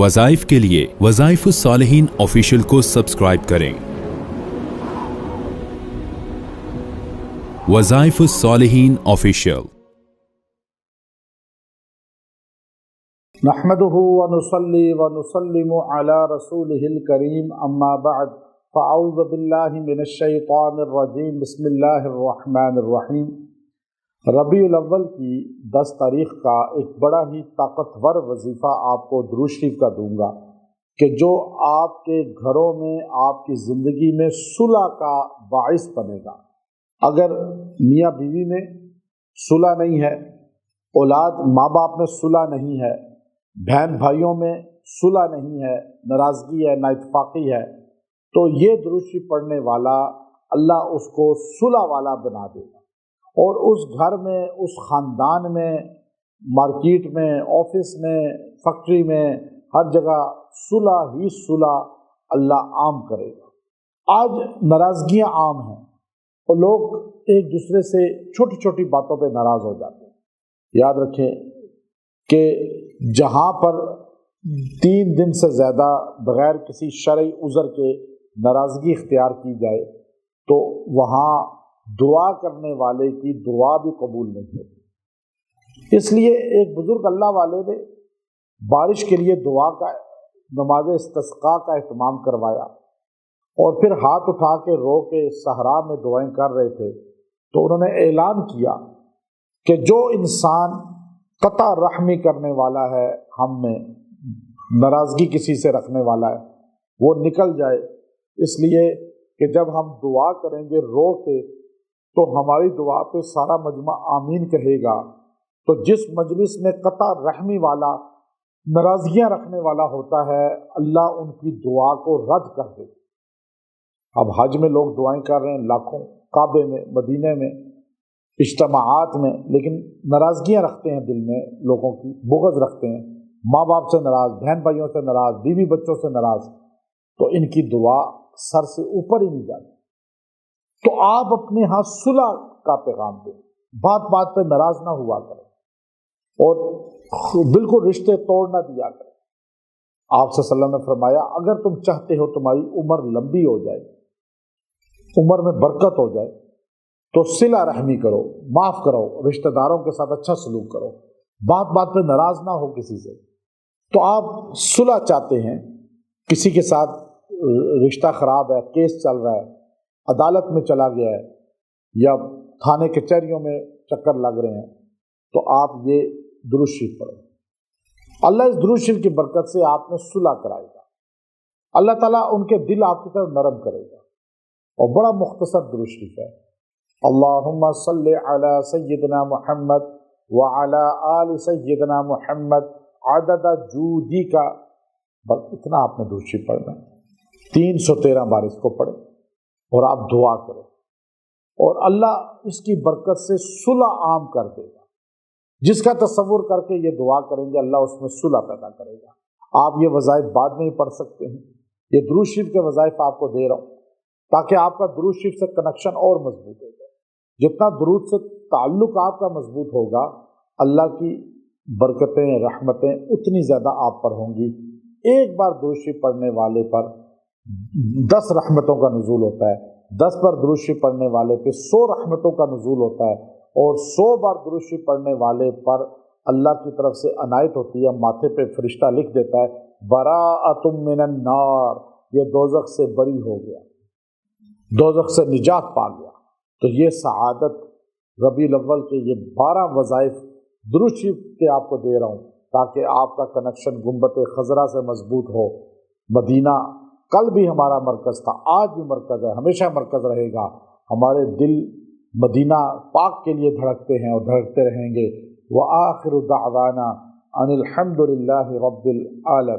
وظائف کے لیے وظائف الصالحین آفیشیل کو سبسکرائب کریں۔ وظائف الصالحین آفیشیل۔ نحمده ونصلي ونسلم على رسوله الكريم اما بعد فاعوذ بالله من الشیطان الرجیم بسم اللہ الرحمن الرحیم۔ ربیع الاول کی 10 تاریخ کا ایک بڑا ہی طاقتور وظیفہ آپ کو درود شریف کا دوں گا کہ جو آپ کے گھروں میں آپ کی زندگی میں صلح کا باعث بنے گا۔ اگر میاں بیوی میں صلح نہیں ہے، اولاد ماں باپ میں صلح نہیں ہے، بہن بھائیوں میں صلح نہیں ہے، ناراضگی ہے، نا اتفاقی ہے، تو یہ درود شریف پڑھنے والا اللہ اس کو صلح والا بنا دے گا، اور اس گھر میں، اس خاندان میں، مارکیٹ میں، آفس میں، فیکٹری میں، ہر جگہ صلح ہی صلح اللہ عام کرے گا۔ آج ناراضگیاں عام ہیں اور لوگ ایک دوسرے سے چھوٹی چھوٹی باتوں پہ ناراض ہو جاتے ہیں۔ یاد رکھیں کہ جہاں پر 3 دن سے زیادہ بغیر کسی شرعی عذر کے ناراضگی اختیار کی جائے تو وہاں دعا کرنے والے کی دعا بھی قبول نہیں ہوتی۔ اس لیے ایک بزرگ اللہ والے نے بارش کے لیے دعا کا، نماز استسقاء کا اہتمام کروایا، اور پھر ہاتھ اٹھا کے رو کے صحرا میں دعائیں کر رہے تھے تو انہوں نے اعلان کیا کہ جو انسان قطع رحمی کرنے والا ہے، ہم میں ناراضگی کسی سے رکھنے والا ہے، وہ نکل جائے۔ اس لیے کہ جب ہم دعا کریں گے رو کے تو ہماری دعا پہ سارا مجمع آمین کہے گا، تو جس مجلس میں قطع رحمی والا، ناراضگیاں رکھنے والا ہوتا ہے، اللہ ان کی دعا کو رد کر دے۔ اب حج میں لوگ دعائیں کر رہے ہیں لاکھوں، کعبے میں، مدینے میں، اجتماعات میں، لیکن ناراضگیاں رکھتے ہیں دل میں، لوگوں کی بغض رکھتے ہیں، ماں باپ سے ناراض، بہن بھائیوں سے ناراض، بیوی بچوں سے ناراض، تو ان کی دعا سر سے اوپر ہی نہیں جاتی۔ تو آپ اپنے ہاں صلح کا پیغام دیں، بات بات پہ ناراض نہ ہوا کریں اور بالکل رشتے توڑ نہ دیا کریں۔ آپ صلی اللہ علیہ وسلم نے فرمایا اگر تم چاہتے ہو تمہاری عمر لمبی ہو جائے، عمر میں برکت ہو جائے، تو صلہ رحمی کرو، معاف کرو، رشتہ داروں کے ساتھ اچھا سلوک کرو، بات بات پہ ناراض نہ ہو کسی سے۔ تو آپ صلح چاہتے ہیں، کسی کے ساتھ رشتہ خراب ہے، کیس چل رہا ہے، عدالت میں چلا گیا ہے، یا تھانے کچہریوں میں چکر لگ رہے ہیں، تو آپ یہ درود شریف پڑھیں۔ اللہ اس درود شریف کی برکت سے آپ میں صلح کرائے گا، اللہ تعالیٰ ان کے دل آپ کی طرف نرم کرے گا۔ اور بڑا مختصر درود شریف ہے، اللہم صلی علی سیدنا محمد وعلی آل سیدنا محمد عدد جودی کا، بس اتنا آپ نے درود شریف پڑھنا ہے۔ 313 بار اس کو پڑھیں اور آپ دعا کریں، اور اللہ اس کی برکت سے صلح عام کر دے گا۔ جس کا تصور کر کے یہ دعا کریں گے اللہ اس میں صلح پیدا کرے گا۔ آپ یہ وظائف بعد میں ہی پڑھ سکتے ہیں، یہ درود شریف کے وظائف آپ کو دے رہا ہوں تاکہ آپ کا درود شریف سے کنیکشن اور مضبوط ہو جائے۔ جتنا درود سے تعلق آپ کا مضبوط ہوگا، اللہ کی برکتیں، رحمتیں اتنی زیادہ آپ پر ہوں گی۔ ایک بار درود شریف پڑھنے والے پر 10 رحمتوں کا نزول ہوتا ہے، 10 بار درود شریف پڑھنے والے پہ 100 رحمتوں کا نزول ہوتا ہے، اور 100 بار درود شریف پڑھنے والے پر اللہ کی طرف سے عنایت ہوتی ہے، ماتھے پہ فرشتہ لکھ دیتا ہے براءۃ من النار، یہ دوزخ سے بری ہو گیا، دوزخ سے نجات پا گیا۔ تو یہ سعادت ربیع الاول کے یہ 12 وظائف درود شریف کے آپ کو دے رہا ہوں تاکہ آپ کا کنیکشن گنبد خضرا سے مضبوط ہو۔ مدینہ کل بھی ہمارا مرکز تھا، آج بھی مرکز ہے، ہمیشہ مرکز رہے گا۔ ہمارے دل مدینہ پاک کے لیے دھڑکتے ہیں اور دھڑکتے رہیں گے۔ وآخر دعوانا ان الحمد للہ رب العالمین۔